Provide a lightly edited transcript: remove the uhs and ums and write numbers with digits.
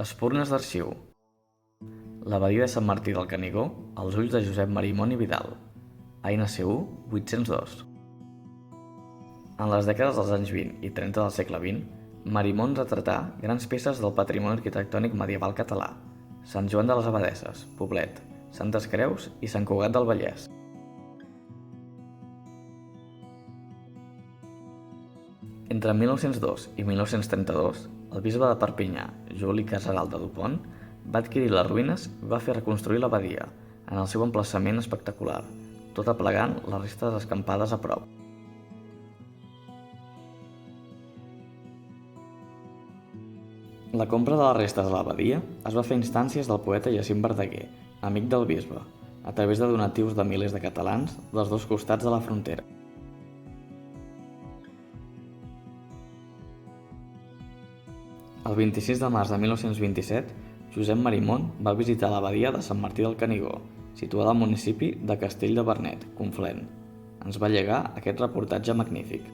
Espurnes d'arxiu. L'abadia de Sant Martí del Canigó als ulls de Josep Marimon i Vidal. ANSU 802. En les dècades dels anys 20 i 30 del segle XX, Marimon retratà grans peces del patrimoni arquitectònic medieval català: Sant Joan de les Abadesses, Poblet, Santes Creus i Sant Cugat del Vallès. Entre 1902 i 1932, el bisbe de Perpinyà, Juli Casaral de Dupont, va adquirir les ruïnes i va fer reconstruir l'abadia, en el seu emplaçament espectacular, tot aplegant les restes escampades a prop. La compra de les restes de l'abadia es va fer a instàncies del poeta Jacint Verdaguer, amic del bisbe, a través de donatius de milers de catalans dels dos costats de la frontera. El 26 de març de 1927, Josep Marimon va visitar l'abadia de Sant Martí del Canigó, situada al municipi de Castell de Vernet, Conflent. Ens va llegar aquest reportatge magnífic.